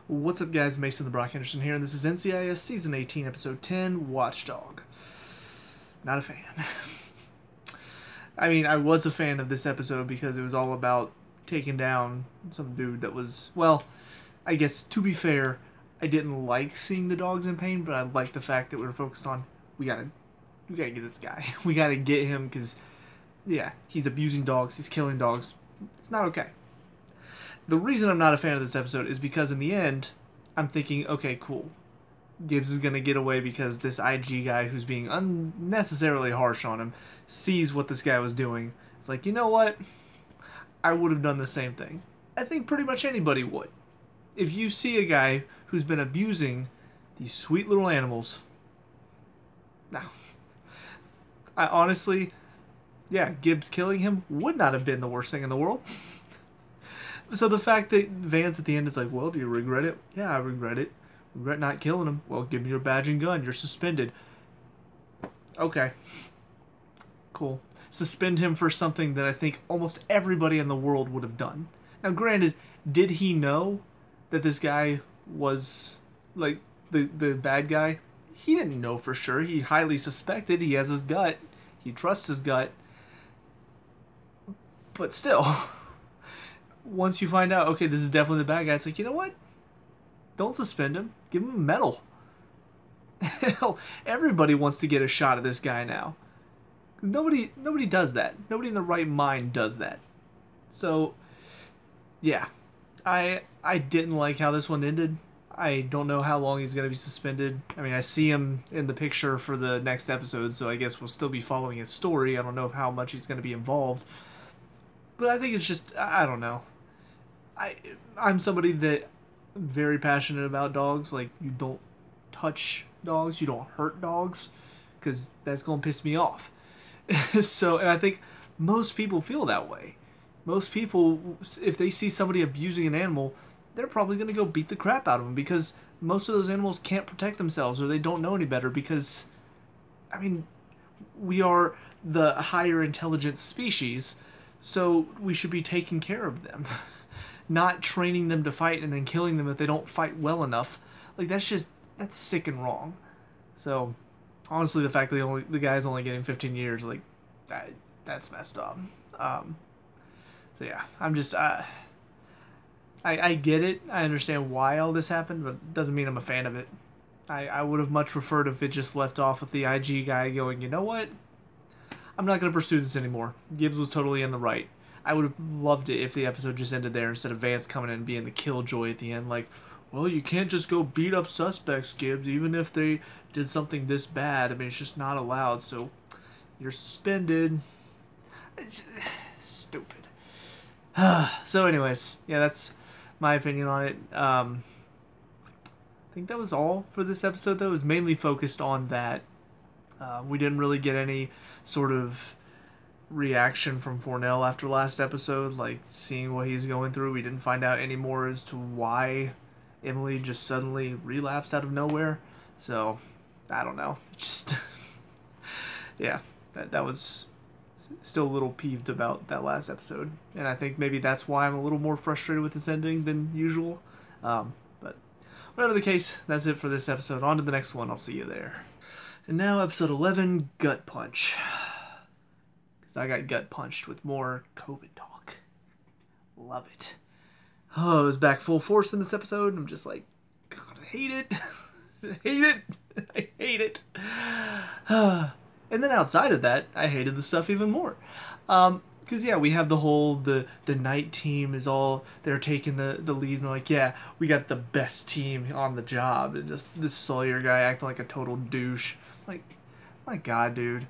What's up, guys? Mason the Brock Henderson here, and this is NCIS Season 18, Episode 10, Watchdog. Not a fan. I mean, I was a fan of this episode because it was all about taking down some dude that was, well, I guess, to be fair, I didn't like seeing the dogs in pain, but I liked the fact that we were focused on, we gotta get this guy. We gotta get him because, yeah, he's abusing dogs, he's killing dogs. It's not okay. The reason I'm not a fan of this episode is because in the end, I'm thinking, okay, cool. Gibbs is going to get away because this IG guy who's being unnecessarily harsh on him sees what this guy was doing. It's like, you know what? I would have done the same thing. I think pretty much anybody would. If you see a guy who's been abusing these sweet little animals, no. I honestly, yeah, Gibbs killing him would not have been the worst thing in the world. So the fact that Vance at the end is like, well, do you regret it? Yeah, I regret it. Regret not killing him. Well, give me your badge and gun. You're suspended. Okay. Cool. Suspend him for something that I think almost everybody in the world would have done. Now, granted, did he know that this guy was, like, the bad guy? He didn't know for sure. He highly suspected. He has his gut. He trusts his gut. But still... Once you find out, okay, this is definitely the bad guy, it's like, you know what? Don't suspend him. Give him a medal. Hell, everybody wants to get a shot at this guy now. Nobody does that. Nobody in the right mind does that. So, yeah. I didn't like how this one ended. I don't know how long he's going to be suspended. I mean, I see him in the picture for the next episode, so I guess we'll still be following his story. I don't know how much he's going to be involved. But I think it's just, I don't know. I'm somebody that very passionate about dogs. Like, you don't touch dogs, you don't hurt dogs, because that's going to piss me off. So, and I think most people feel that way. Most people, if they see somebody abusing an animal, they're probably going to go beat the crap out of them, because most of those animals can't protect themselves, or they don't know any better, because, I mean, we are the higher intelligence species, so we should be taking care of them. Not training them to fight and then killing them if they don't fight well enough. Like, that's sick and wrong. So, honestly, the fact that the guy's only getting 15 years, like, that's messed up. So yeah, I'm just, I get it. I understand why all this happened, but it doesn't mean I'm a fan of it. I would have much preferred if it just left off with the IG guy going, you know what? I'm not going to pursue this anymore. Gibbs was totally in the right. I would have loved it if the episode just ended there instead of Vance coming in and being the killjoy at the end. Like, well, you can't just go beat up suspects, Gibbs, even if they did something this bad. I mean, it's just not allowed, so you're suspended. It's stupid. So anyways, yeah, that's my opinion on it. I think that was all for this episode, though. It was mainly focused on that. We didn't really get any sort of reaction from Fornell after last episode, like seeing what he's going through. We didn't find out any more as to why Emily just suddenly relapsed out of nowhere. So, I don't know. Just, yeah, that was still a little peeved about that last episode. And I think maybe that's why I'm a little more frustrated with this ending than usual. But whatever the case, that's it for this episode. On to the next one. I'll see you there. And now episode 11, Gut Punch. Because I got gut punched with more COVID talk. Love it. Oh, it was back full force in this episode, and I'm just like, God, I hate it. I hate it. I hate it. And then outside of that, I hated the stuff even more. Because, yeah, we have the whole, the night team is all, they're taking the lead, and they're like, yeah, we got the best team on the job. And just this Sawyer guy acting like a total douche. Like, my God, dude.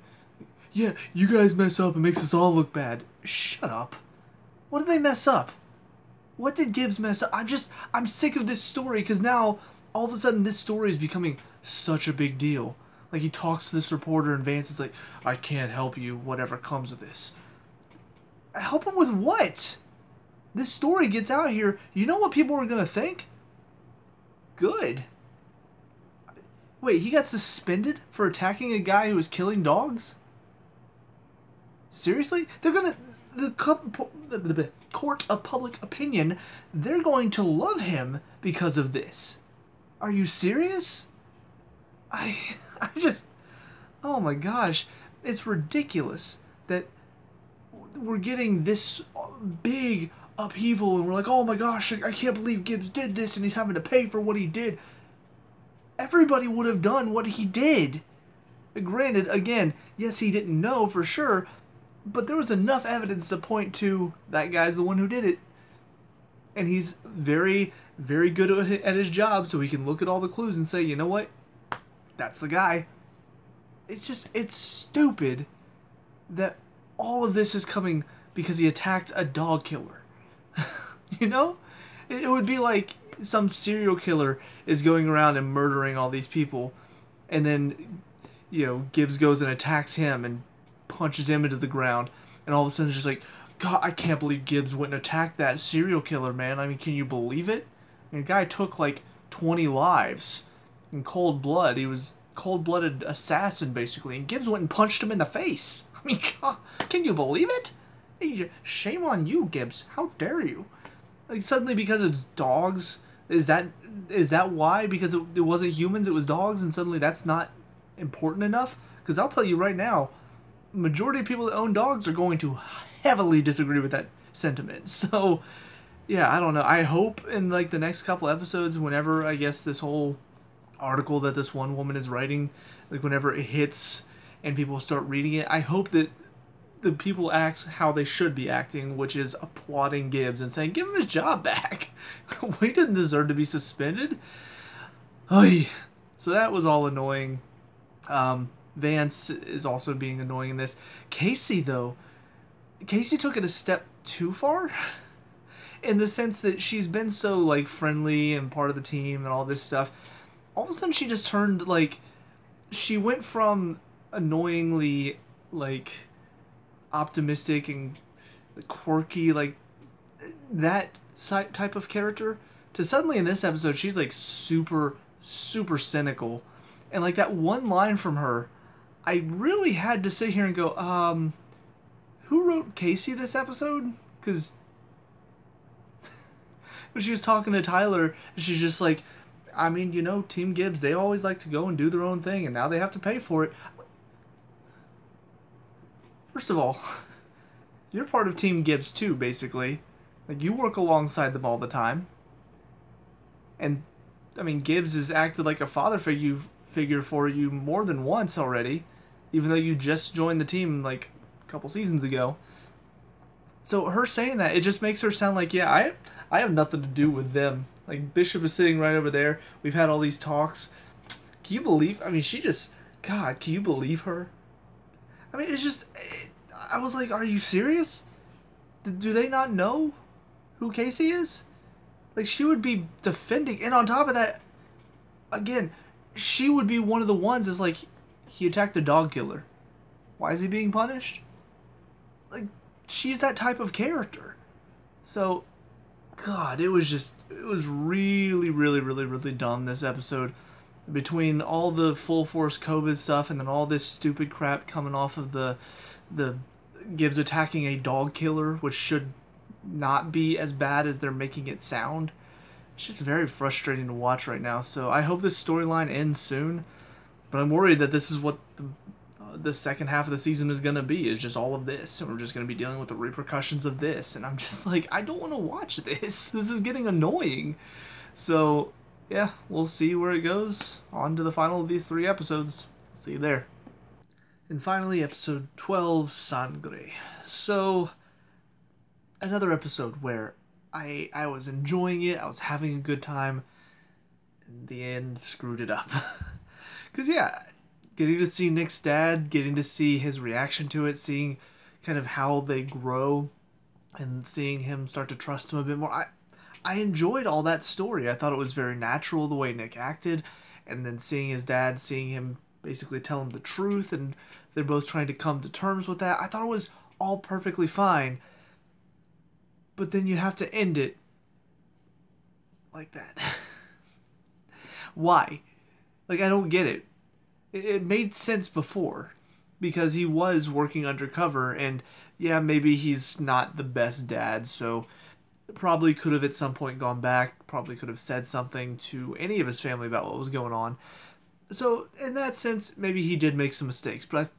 Yeah, you guys mess up, it makes us all look bad. Shut up. What did they mess up? What did Gibbs mess up? I'm sick of this story, because now, all of a sudden, this story is becoming such a big deal. Like, he talks to this reporter, and Vance is like, I can't help you, whatever comes of this. Help him with what? This story gets out here, you know what people are going to think? Good. Wait, he got suspended for attacking a guy who was killing dogs? Seriously? the court of public opinion, they're going to love him because of this. Are you serious? I just, oh my gosh, it's ridiculous that we're getting this big upheaval and we're like, oh my gosh, I can't believe Gibbs did this and he's having to pay for what he did. Everybody would have done what he did. Granted, again, yes, he didn't know for sure, but there was enough evidence to point to that guy's the one who did it. And he's very, very good at his job, so he can look at all the clues and say, you know what? That's the guy. It's stupid that all of this is coming because he attacked a dog killer. You know? It would be like some serial killer is going around and murdering all these people, and then, Gibbs goes and attacks him and punches him into the ground, and all of a sudden it's just like, God, I can't believe Gibbs went and attacked that serial killer, man. I mean, can you believe it? I mean, the guy took like 20 lives in cold blood. He was cold-blooded assassin, basically, and Gibbs went and punched him in the face. I mean, God, can you believe it? Hey, shame on you, Gibbs. How dare you? Like, suddenly because it's dogs, is that why? Because it wasn't humans, it was dogs, and suddenly that's not important enough? Because I'll tell you right now, majority of people that own dogs are going to heavily disagree with that sentiment. So, yeah, I don't know. I hope in like the next couple episodes, whenever I guess this whole article that this one woman is writing, like whenever it hits and people start reading it, I hope that the people act how they should be acting, which is applauding Gibbs and saying, give him his job back. We didn't deserve to be suspended. Oy. So that was all annoying. Vance is also being annoying in this. Casey, though, Casey took it a step too far in the sense that she's been so like friendly and part of the team and all this stuff. All of a sudden she just turned like, she went from annoyingly like optimistic and quirky, like that type of character, to suddenly in this episode she's like super cynical. And like that one line from her, I really had to sit here and go, who wrote Casey this episode? Because when she was talking to Tyler, she's just like, I mean, Team Gibbs, they always like to go and do their own thing, and now they have to pay for it. First of all, you're part of Team Gibbs too, basically. Like, you work alongside them all the time. And, I mean, Gibbs has acted like a father figure for you more than once already, even though you just joined the team, like, a couple seasons ago. So her saying that, it just makes her sound like, yeah, I have nothing to do with them. Like, Bishop is sitting right over there. We've had all these talks. Can you believe... I mean, she just... God, can you believe her? I mean, it's just... I was like, are you serious? Do they not know who Casey is? Like, she would be defending... And on top of that, again, she would be one of the ones that's like, he attacked a dog killer. Why is he being punished? Like, she's that type of character. So... God, it was really, really, really, really dumb, this episode. Between all the full force COVID stuff and then all this stupid crap coming off of the Gibbs attacking a dog killer, which should not be as bad as they're making it sound. It's just very frustrating to watch right now. So I hope this storyline ends soon. But I'm worried that this is what the second half of the season is going to be, is just all of this, and we're just going to be dealing with the repercussions of this, and I'm just like, I don't want to watch this. This is getting annoying. So yeah, we'll see where it goes. On to the final of these 3 episodes. See you there. And finally, episode 12, Sangre. So another episode where I was enjoying it, I was having a good time, and the end screwed it up. Because yeah, getting to see Nick's dad, getting to see his reaction to it, seeing kind of how they grow, and seeing him start to trust him a bit more. I enjoyed all that story. I thought it was very natural the way Nick acted, and then seeing his dad, seeing him basically tell him the truth, and they're both trying to come to terms with that. I thought it was all perfectly fine. But then you have to end it like that. Why? Like, I don't get it. It made sense before. because he was working undercover, and yeah, maybe he's not the best dad, so probably could have at some point gone back, probably could have said something to any of his family about what was going on. So in that sense, maybe he did make some mistakes, but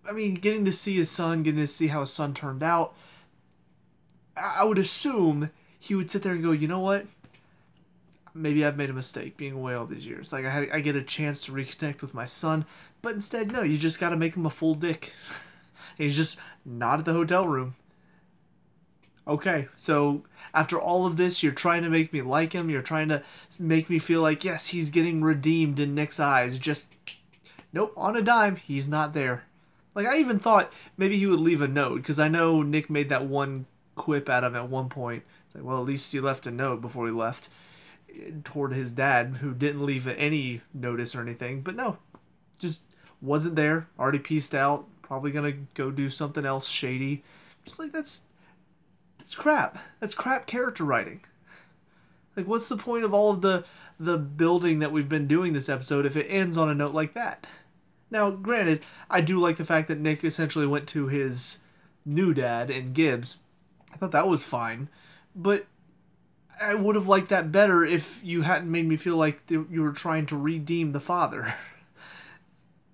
I mean, getting to see his son, getting to see how his son turned out, I would assume he would sit there and go, you know what? Maybe I've made a mistake being away all these years. Like, I get a chance to reconnect with my son, but instead, no, you just gotta make him a full dick. He's just not at the hotel room. Okay, so after all of this, you're trying to make me like him, you're trying to make me feel like, yes, he's getting redeemed in Nick's eyes. Just, nope, on a dime, he's not there. Like, I even thought maybe he would leave a note, because I know Nick made that one quip at him at one point. It's like, well, at least you left a note before he left, toward his dad, who didn't leave any notice or anything. But no, just wasn't there, already pieced out, probably gonna go do something else shady. Just like, that's crap. That's crap character writing. Like, what's the point of all of the building that we've been doing this episode if it ends on a note like that? Now, granted, I do like the fact that Nick essentially went to his new dad in Gibbs. I thought that was fine, but I would have liked that better if you hadn't made me feel like you were trying to redeem the father.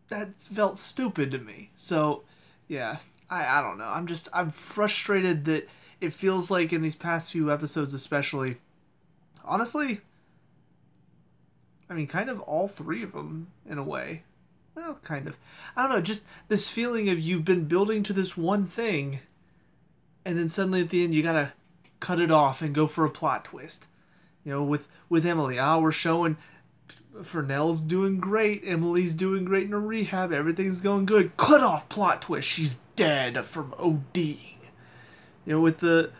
That felt stupid to me. So, yeah, I don't know. I'm frustrated that it feels like in these past few episodes especially, honestly, I mean, kind of all three of them in a way. Well, kind of. I don't know, just this feeling of you've been building to this one thing, and then suddenly at the end you gotta cut it off and go for a plot twist. You know, with Emily, we're showing Fernell's doing great, Emily's doing great in her rehab, everything's going good. Cut off, plot twist, she's dead from ODing. You know, with the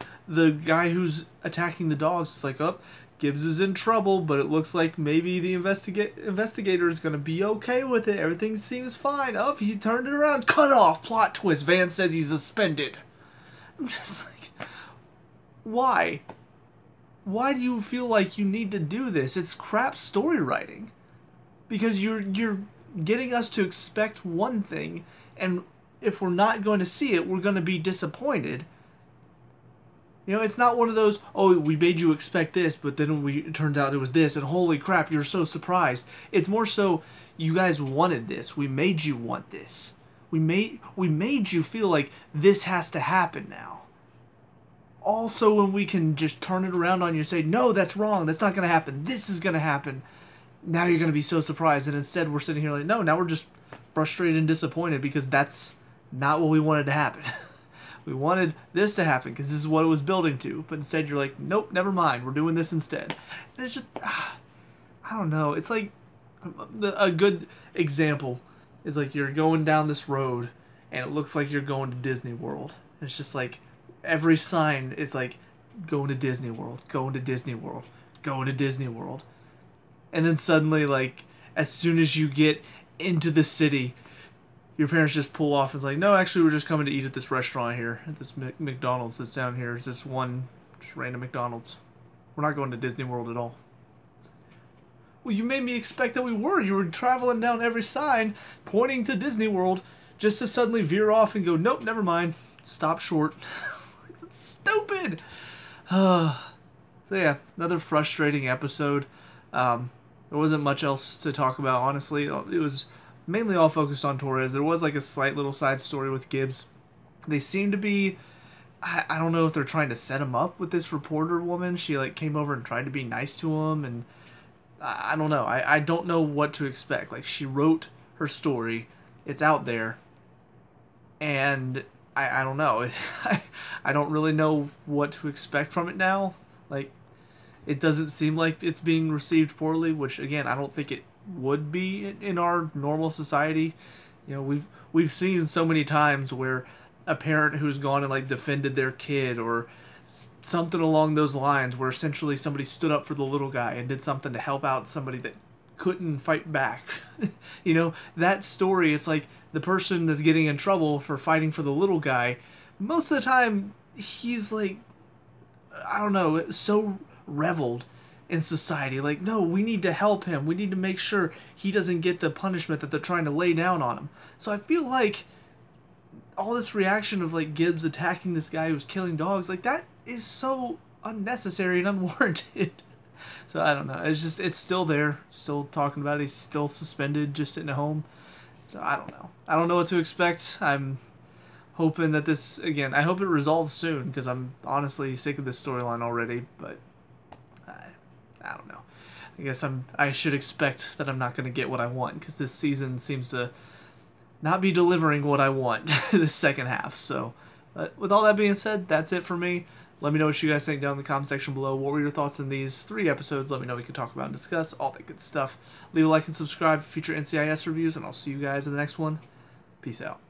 guy who's attacking the dogs, it's like, oh, Gibbs is in trouble, but it looks like maybe the investigator is going to be okay with it. Everything seems fine. Oh, he turned it around. Cut off, plot twist. Van says he's suspended. I'm just like, why? Why do you feel like you need to do this? It's crap story writing. Because you're getting us to expect one thing, and if we're not going to see it, we're going to be disappointed. You know, it's not one of those, oh, we made you expect this, but then it turned out it was this, and holy crap, you're so surprised. It's more so, you guys wanted this. We made you want this. We made you feel like this has to happen now. Also, when we can just turn it around on you and say, no, that's wrong, that's not going to happen, this is going to happen. Now you're going to be so surprised, and instead we're sitting here like, no, now we're just frustrated and disappointed because that's not what we wanted to happen. We wanted this to happen because this is what it was building to, but instead you're like, nope, never mind, we're doing this instead. And it's just, I don't know, it's like, a good example is like you're going down this road and it looks like you're going to Disney World. And it's just like, every sign is like, going to Disney World, going to Disney World, going to Disney World. And then suddenly, like, as soon as you get into the city, your parents just pull off and it's like, no, actually, we're just coming to eat at this restaurant here, at this McDonald's that's down here. It's this one just random McDonald's. We're not going to Disney World at all. Well, you made me expect that we were. You were traveling down every sign, pointing to Disney World, just to suddenly veer off and go, nope, never mind. Stop short. That's stupid. So yeah, another frustrating episode. There wasn't much else to talk about, honestly. It was mainly all focused on Torres. There was like a slight little side story with Gibbs. They seem to be, I don't know if they're trying to set him up with this reporter woman. She like came over and tried to be nice to him, and I don't know. I don't know what to expect. Like, she wrote her story. It's out there. And I don't know. I don't really know what to expect from it now. Like, it doesn't seem like it's being received poorly, which again, I don't think it would be in our normal society. You know, we've seen so many times where a parent who's gone and like defended their kid or something along those lines, where essentially somebody stood up for the little guy and did something to help out somebody that couldn't fight back. You know, that story, it's like the person that's getting in trouble for fighting for the little guy, most of the time he's like, I don't know, so reveled in society. Like, no, we need to help him. We need to make sure he doesn't get the punishment that they're trying to lay down on him. So I feel like all this reaction of like Gibbs attacking this guy who's killing dogs, like that is so unnecessary and unwarranted. So I don't know. It's still there. Still talking about it. He's still suspended, just sitting at home. So I don't know. I don't know what to expect. I'm hoping that this, again, I hope it resolves soon, because I'm honestly sick of this storyline already. But I don't know. I guess I should expect that I'm not going to get what I want, because this season seems to not be delivering what I want the second half. So with all that being said, that's it for me. Let me know what you guys think down in the comment section below. What were your thoughts on these 3 episodes? Let me know, we can talk about and discuss all that good stuff. Leave a like and subscribe for future NCIS reviews, and I'll see you guys in the next one. Peace out.